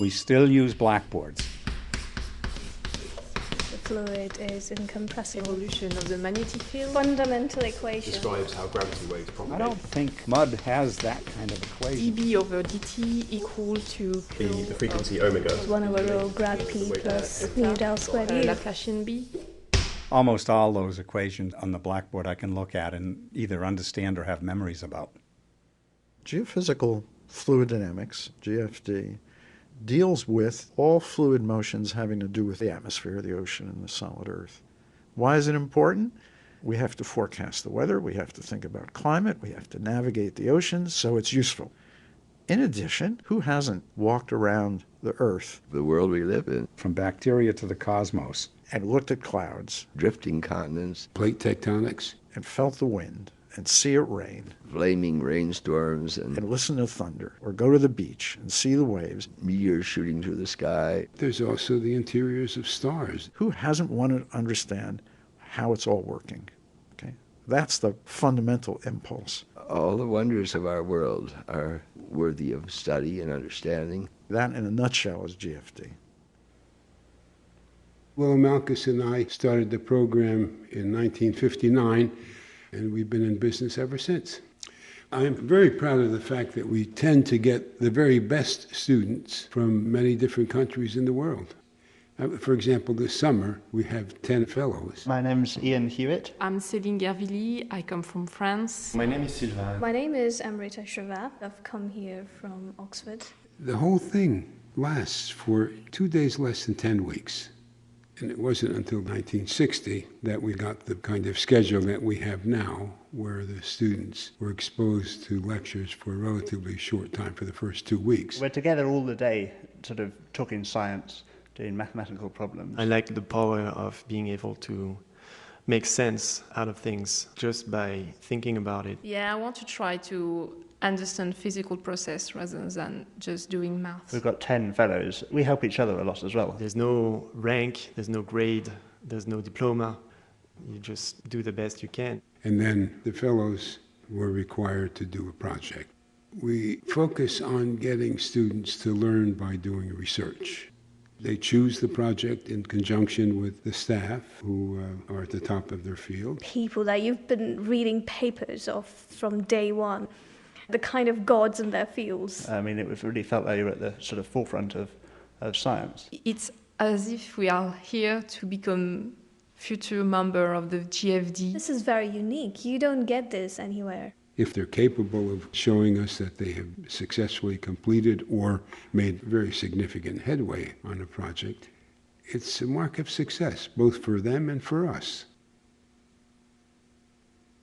We still use blackboards. The fluid is incompressible. Evolution of the magnetic field. Fundamental equation. Describes how gravity waves propagate. I don't think mud has that kind of equation. dB over dt equal to The frequency omega. 1 over rho grad p plus mu del squared u. Laplacian B. Almost all those equations on the blackboard I can look at and either understand or have memories about. Geophysical fluid dynamics, GFD, deals with all fluid motions having to do with the atmosphere, the ocean, and the solid earth. Why is it important? We have to forecast the weather, we have to think about climate, we have to navigate the oceans, so it's useful. In addition, who hasn't walked around the earth, the world we live in, From bacteria to the cosmos. and looked at clouds, drifting continents, plate tectonics, and felt the wind, and see it rain, flaming rainstorms, and and listen to thunder, or go to the beach and see the waves? meteors shooting through the sky? there's also the interiors of stars. Who hasn't wanted to understand how it's all working? Okay, that's the fundamental impulse. All the wonders of our world are worthy of study and understanding. That, in a nutshell, is GFD. Will Malkus and I started the program in 1959, and we've been in business ever since. I am very proud of the fact that we tend to get the very best students from many different countries in the world. For example, this summer, we have 10 fellows. My name's Ian Hewitt. I'm Céline Gervili. I come from France. My name is Sylvain. My name is Amrita Shriva. I've come here from Oxford. The whole thing lasts for 2 days less than 10 weeks. And it wasn't until 1960 that we got the kind of schedule that we have now, where the students were exposed to lectures for a relatively short time for the first 2 weeks. We're together all the day, sort of talking science, doing mathematical problems. I like the power of being able to make sense out of things just by thinking about it. Yeah, I want to try to understand physical process rather than just doing math. We've got 10 fellows. We help each other a lot as well. There's no rank, there's no grade, there's no diploma. You just do the best you can. And then the fellows were required to do a project. We focus on getting students to learn by doing research. They choose the project in conjunction with the staff who are at the top of their field. People that you've been reading papers of from day one, the kind of gods in their fields. I mean, it really felt like you were at the sort of forefront of science. It's as if we are here to become future member of the GFD. This is very unique. You don't get this anywhere. If they're capable of showing us that they have successfully completed or made very significant headway on a project, it's a mark of success, both for them and for us.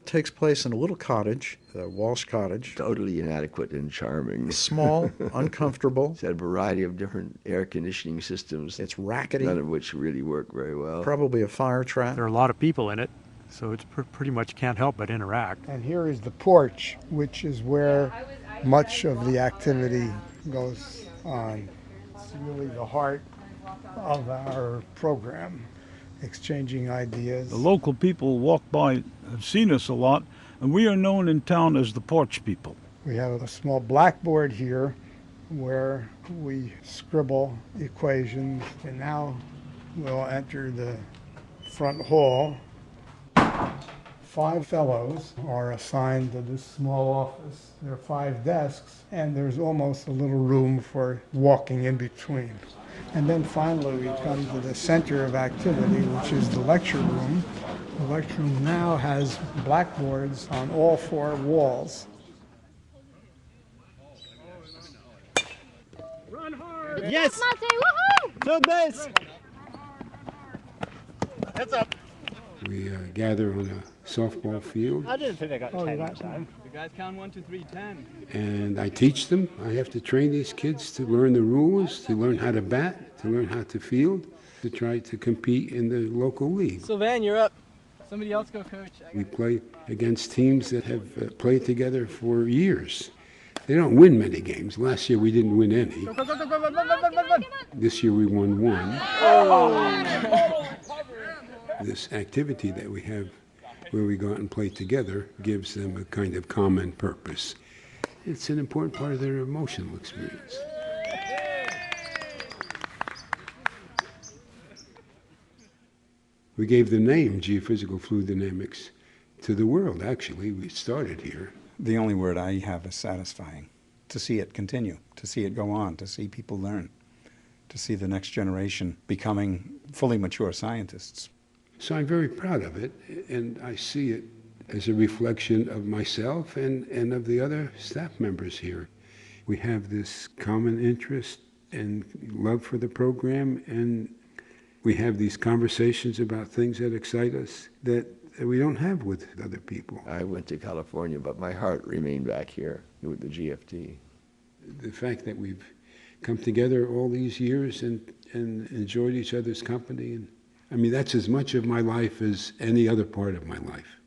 It takes place in a little cottage, a Walsh cottage. Totally inadequate and charming. Small, uncomfortable. It's had a variety of different air conditioning systems, It's rackety. none of which really work very well. Probably a fire trap. There are a lot of people in it, so it's pretty much can't help but interact. And here is the porch, which is where much of the activity goes on. It's really the heart of our program, exchanging ideas. The local people walk by, have seen us a lot, and we are known in town as the porch people. We have a small blackboard here where we scribble equations, and now we'll enter the front hall. 5 fellows are assigned to this small office. There are 5 desks, and there's almost a little room for walking in between. And then finally we come to the center of activity, which is the lecture room. The lecture room now has blackboards on all 4 walls. Run hard! Yes! So this! Heads up! We gather on a softball field, I didn't think they got 10 that time. The guys count 1, 2, 3, 10. and I teach them. I have to train these kids to learn the rules, to learn how to bat, to learn how to field, to try to compete in the local league. Sylvain, you're up. Somebody else go coach. We play against teams that have played together for years. They don't win many games. Last year we didn't win any. This year we won 1. This activity that we have where we go out and play together gives them a kind of common purpose. It's an important part of their emotional experience. We gave the name geophysical fluid dynamics to the world, actually. We started here. The only word I have is satisfying. To see it continue, to see it go on, to see people learn, to see the next generation becoming fully mature scientists. So I'm very proud of it, and I see it as a reflection of myself and of the other staff members here. We have this common interest and love for the program, and we have these conversations about things that excite us that we don't have with other people. I went to California, but my heart remained back here with the GFT. The fact that we've come together all these years and enjoyed each other's company, and I mean, that's as much of my life as any other part of my life.